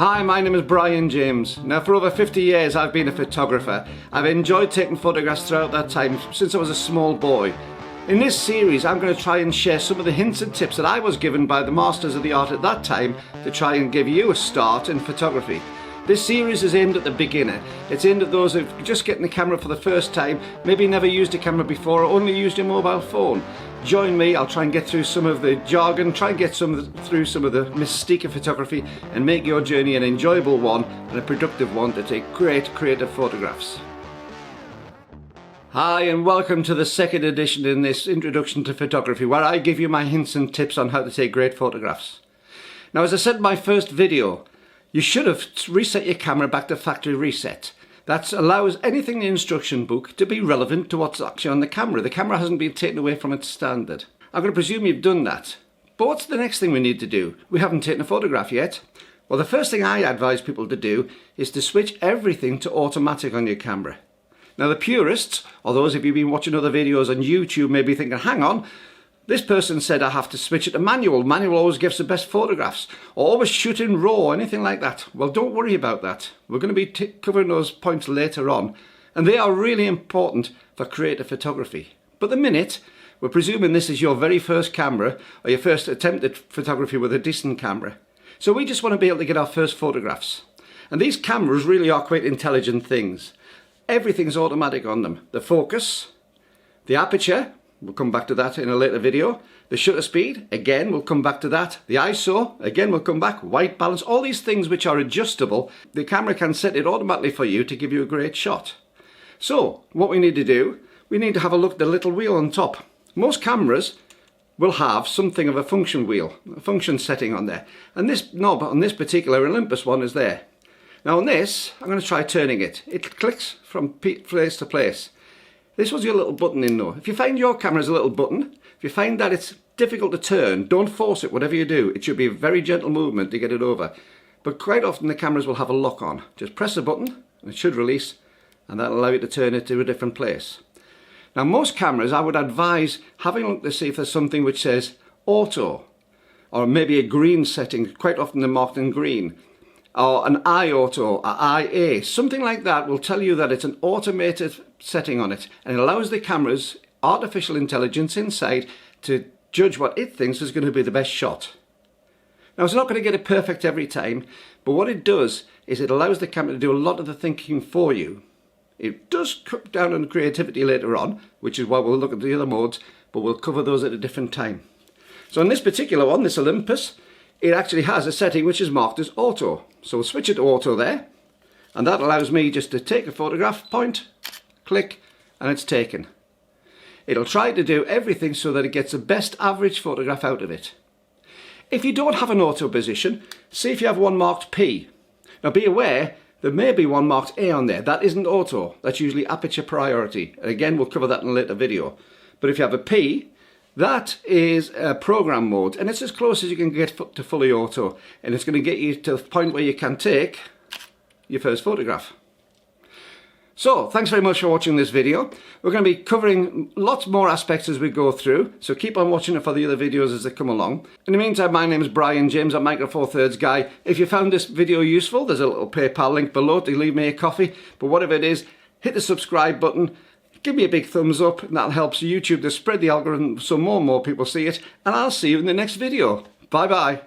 Hi, my name is Brian James. Now, for over 50 years I've been a photographer. I've enjoyed taking photographs throughout that time since I was a small boy. In this series I'm going to try and share some of the hints and tips that I was given by the masters of the art at that time to try and give you a start in photography. This series is aimed at the beginner. It's aimed at those who are just getting the camera for the first time, maybe never used a camera before or only used a mobile phone. Join me, I'll try and get through some of the jargon, try and get through some of the mystique of photography and make your journey an enjoyable one and a productive one to take great creative photographs. Hi and welcome to the second edition in this introduction to photography where I give you my hints and tips on how to take great photographs. Now, as I said in my first video, you should have reset your camera back to factory reset. That allows anything in the instruction book to be relevant to what's actually on the camera. The camera hasn't been taken away from its standard. I'm going to presume you've done that. But what's the next thing we need to do? We haven't taken a photograph yet. Well, the first thing I advise people to do is to switch everything to automatic on your camera. Now, the purists, or those of you who've been watching other videos on YouTube, may be thinking, hang on, this person said I have to switch it to manual. Manual always gives the best photographs. Or always shoot in RAW, anything like that. Well, don't worry about that. We're going to be covering those points later on. And they are really important for creative photography. But the minute, we're presuming this is your very first camera, or your first attempt at photography with a decent camera. So we just want to be able to get our first photographs. And these cameras really are quite intelligent things. Everything's automatic on them. The focus, the aperture, we'll come back to that in a later video. The shutter speed, again, we'll come back to that. The ISO, again, we'll come back. White balance, all these things which are adjustable. The camera can set it automatically for you to give you a great shot. So, what we need to do, we need to have a look at the little wheel on top. Most cameras will have something of a function wheel, a function setting on there. And this knob on this particular Olympus one is there. Now on this, I'm going to try turning it. It clicks from place to place. This was your little button in though. If you find your camera has a little button, if you find that it's difficult to turn, don't force it, whatever you do. It should be a very gentle movement to get it over. But quite often the cameras will have a lock on. Just press the button and it should release, and that'll allow you to turn it to a different place. Now most cameras, I would advise having a look to see if there's something which says auto, or maybe a green setting. Quite often they're marked in green. Or an iAuto, or IA, something like that will tell you that it's an automated setting on it, and it allows the camera's artificial intelligence inside to judge what it thinks is going to be the best shot. Now, it's not going to get it perfect every time, but what it does is it allows the camera to do a lot of the thinking for you. It does cut down on creativity later on, which is why we'll look at the other modes, but we'll cover those at a different time. So on this particular one, this Olympus, it actually has a setting which is marked as auto. So we'll switch it to auto there, and that allows me just to take a photograph, point, click, and it's taken. It'll try to do everything so that it gets the best average photograph out of it. If you don't have an auto position, see if you have one marked P. Now be aware, there may be one marked A on there. That isn't auto, that's usually aperture priority. And again, we'll cover that in a later video. But if you have a P, that is a program mode, and it's as close as you can get to fully auto, and it's going to get you to the point where you can take your first photograph. So, thanks very much for watching this video. We're going to be covering lots more aspects as we go through, so keep on watching it for the other videos as they come along. In the meantime, my name is Brian James, I'm Micro Four Thirds Guy. If you found this video useful, there's a little PayPal link below to leave me a coffee, but whatever it is, hit the subscribe button. Give me a big thumbs up, and that helps YouTube to spread the algorithm so more and more people see it, and I'll see you in the next video. Bye bye.